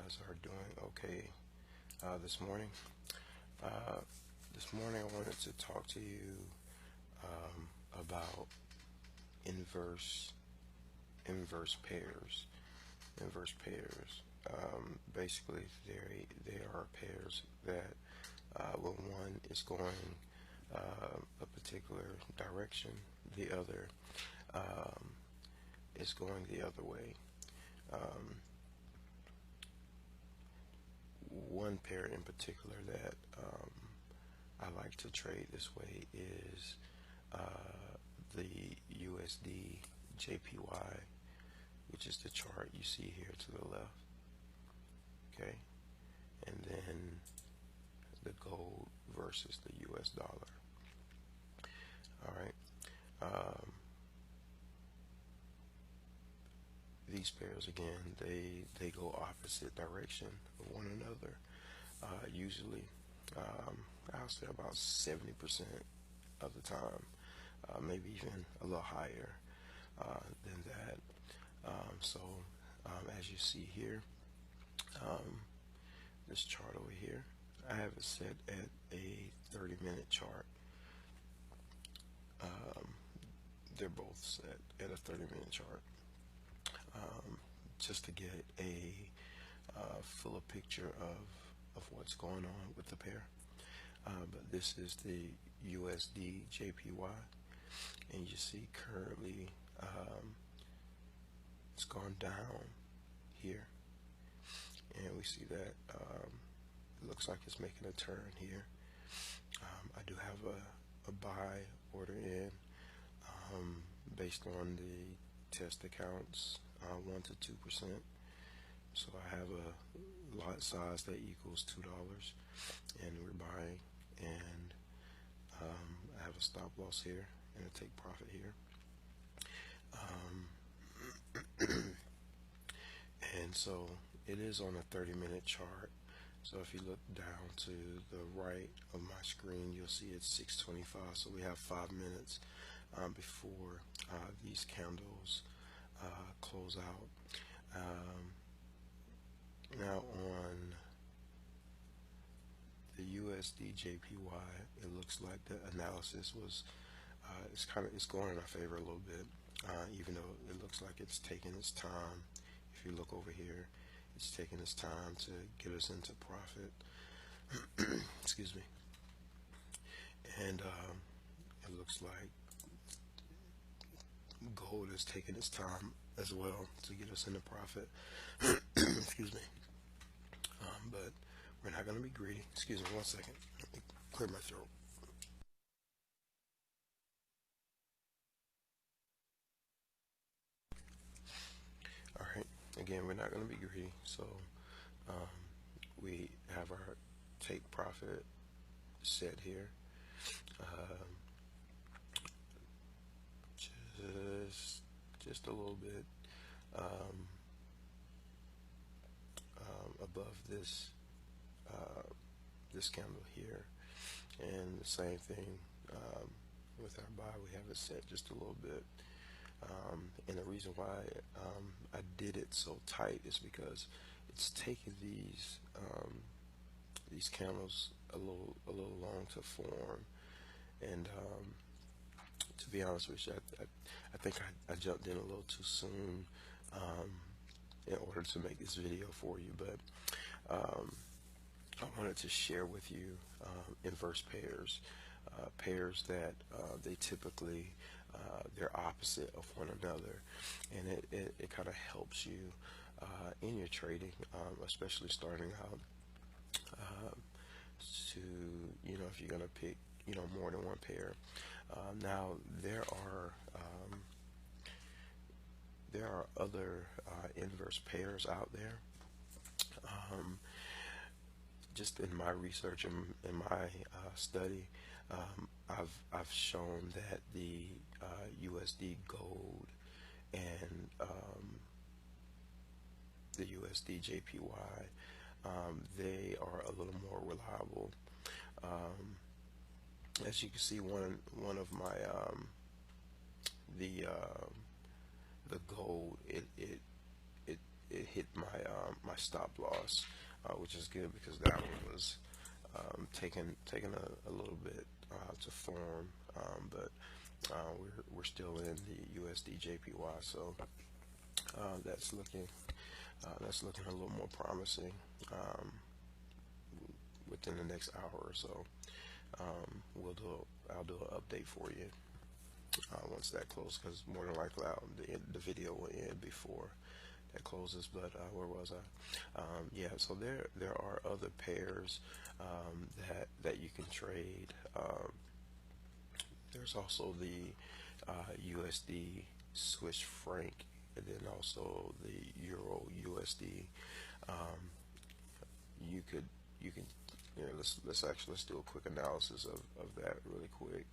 guys are doing okay this morning. Uh, this morning I wanted to talk to you about inverse inverse pairs. Inverse pairs. Basically, they are pairs that when one is going a particular direction, the other um, is going the other way. Um, One pair in particular that I like to trade this way is the USD JPY, which is the chart you see here to the left. Okay, and then the gold versus the US dollar. All right. Um, these pairs again, they go opposite direction of one another. Usually, I'll say about 70% of the time, maybe even a little higher than that. As you see here, um, this chart over here, I have it set at a 30-minute chart. Um, they're both set at a 30-minute chart, just to get a fuller picture of what's going on with the pair. But this is the USD JPY, and you see currently it's gone down here, and we see that it looks like it's making a turn here. I do have a buy order in based on the test accounts, 1 to 2%. So I have a lot size that equals $2, and we're buying, and I have a stop loss here and a take profit here. And so it is on a 30-minute chart. So if you look down to the right of my screen, you'll see it's 6:25. So we have 5 minutes before these candles close out. Now on the USD JPY, it looks like the analysis was it's going in our favor a little bit, even though it looks like it's taking its time. If you look over here, it's taking its time to get us into profit. Excuse me. And it looks like gold is taking its time as well to get us into profit. Excuse me. But we're not going to be greedy. Excuse me 1 second. Let me clear my throat. All right. Again, we're not going to be greedy. So we have our take profit set here. Just a little bit above this candle here, and the same thing with our buy. We have it set just a little bit, and the reason why I did it so tight is because it's taking these candles a little long to form, and to be honest with you, I think I jumped in a little too soon in order to make this video for you, but I wanted to share with you inverse pairs, pairs that they typically they're opposite of one another, and it kind of helps you in your trading, especially starting out, to if you're gonna pick more than one pair. Now there are other inverse pairs out there. Just in my research and in my study, I've shown that the USD gold and the USD JPY, they are a little more reliable. As you can see, one of my the gold, it hit my stop loss, which is good because that one was taking a little bit to form, but we're still in the USD JPY, so that's looking a little more promising within the next hour or so. I'll do an update for you once that closes, because more than likely the video will end before that closes. But where was I? Yeah, so there are other pairs that you can trade. There's also the USD Swiss franc, and then also the Euro USD. Um, you can let's do a quick analysis of that really quick.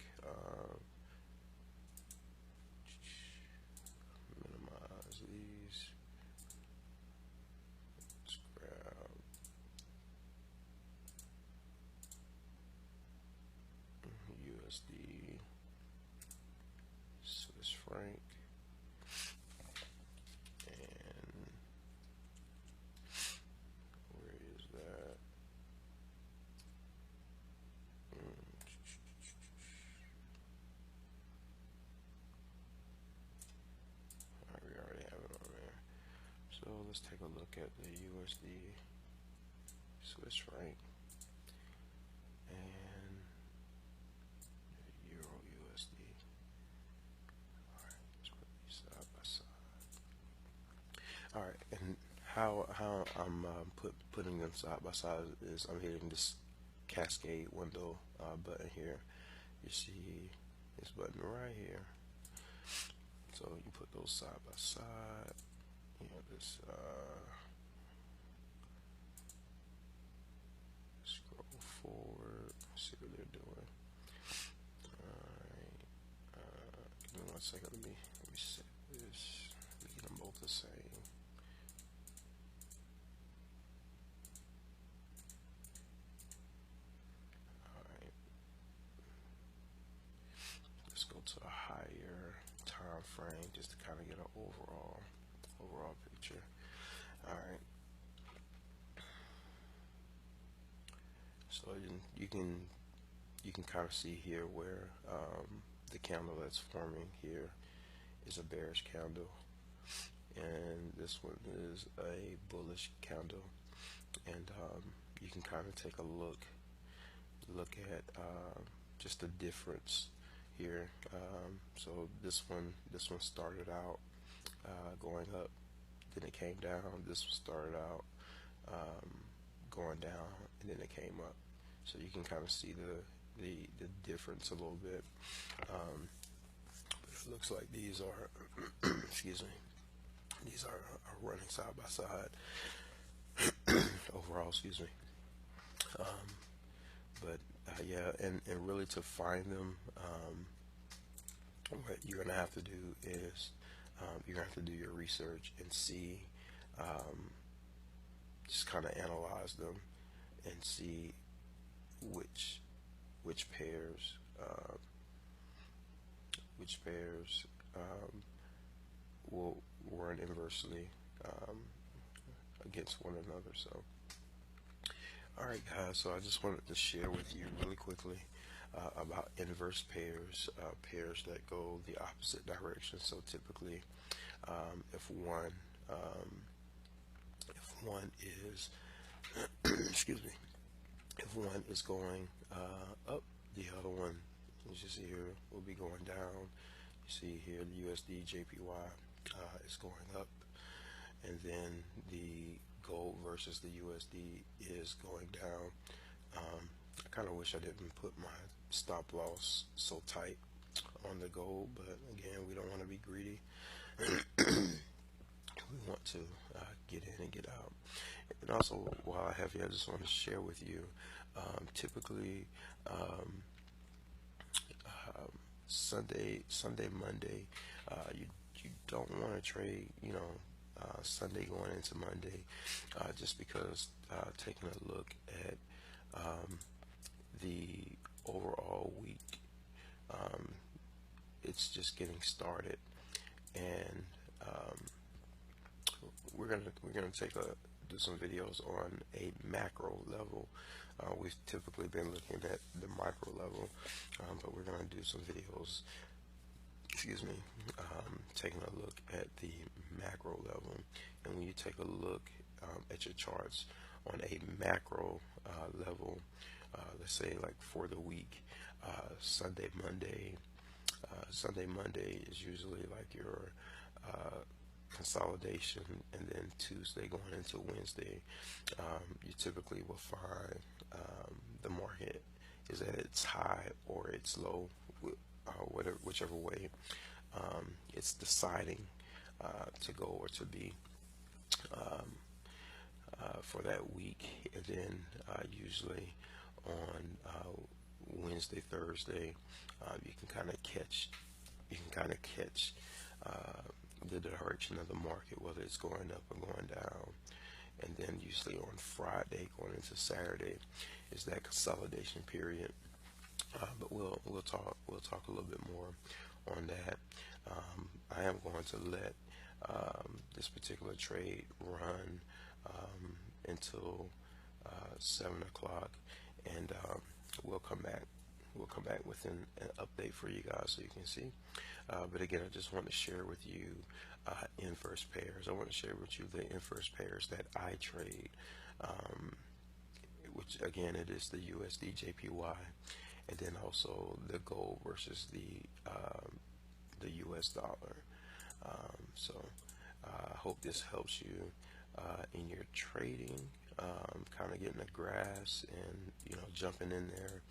Minimize these. Let's grab USD Swiss franc, and where is that? We already have it on there. So let's take a look at the USD Swiss franc and Euro USD. Alright, let's put these side by side. Alright, and how I'm putting them side by side is I'm hitting this cascade window button here. You see this button right here. So you put those side by side. You know, this scroll forward, see what they're doing. Alright, give me 1 second. Let me set this. We get them both the same. Alright, let's go to a higher time frame just to kind of get an overall picture. Alright, so you can kind of see here where the candle that's forming here is a bearish candle, and this one is a bullish candle, and you can kind of take a look at just the difference here. So this one started out going up, then it came down. This one started out going down, and then it came up. So you can kind of see the difference a little bit. But it looks like these are excuse me, these are running side by side overall, excuse me. But yeah, and really to find them, what you're gonna have to do is you're gonna have to do your research and see, just kind of analyze them and see which pairs will run inversely against one another. So alright guys, so I just wanted to share with you really quickly about inverse pairs, pairs that go the opposite direction. So typically if one is excuse me, if one is going up, the other one, as you see here, will be going down. You see here the USD JPY is going up, and then the gold versus the USD is going down. I kind of wish I didn't put my stop loss so tight on the gold, but again, we don't want to be greedy. We want to get in and get out. And also, while I have you, I just want to share with you, typically Sunday, Monday, you don't want to trade, Sunday going into Monday, just because taking a look at the overall week, it's just getting started, and we're gonna do some videos on a macro level. We've typically been looking at the micro level, but we're gonna do some videos, excuse me, taking a look at the macro level. And when you take a look at your charts on a macro level, let's say like for the week, Sunday, Monday. Sunday, Monday is usually like your uh, consolidation, and then Tuesday going into Wednesday, you typically will find the market is at its high or its low, whatever, whichever way it's deciding to go or to be for that week. And then usually on Wednesday, Thursday, you can kind of catch the direction of the market, whether it's going up or going down. And then usually on Friday, going into Saturday, is that consolidation period. But we'll talk a little bit more on that. I am going to let this particular trade run until 7 o'clock, and we'll come back. We'll come back with an update for you guys so you can see. But again, I just want to share with you inverse pairs. I want to share with you the inverse pairs that I trade, which again it is the USD JPY, and then also the gold versus the US dollar. So I hope this helps you in your trading, kind of getting a grasp and jumping in there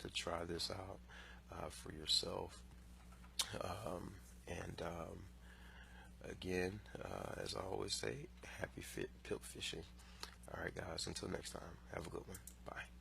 to try this out for yourself. And again, as I always say, happy pip fishing. All right, guys, until next time, have a good one. Bye.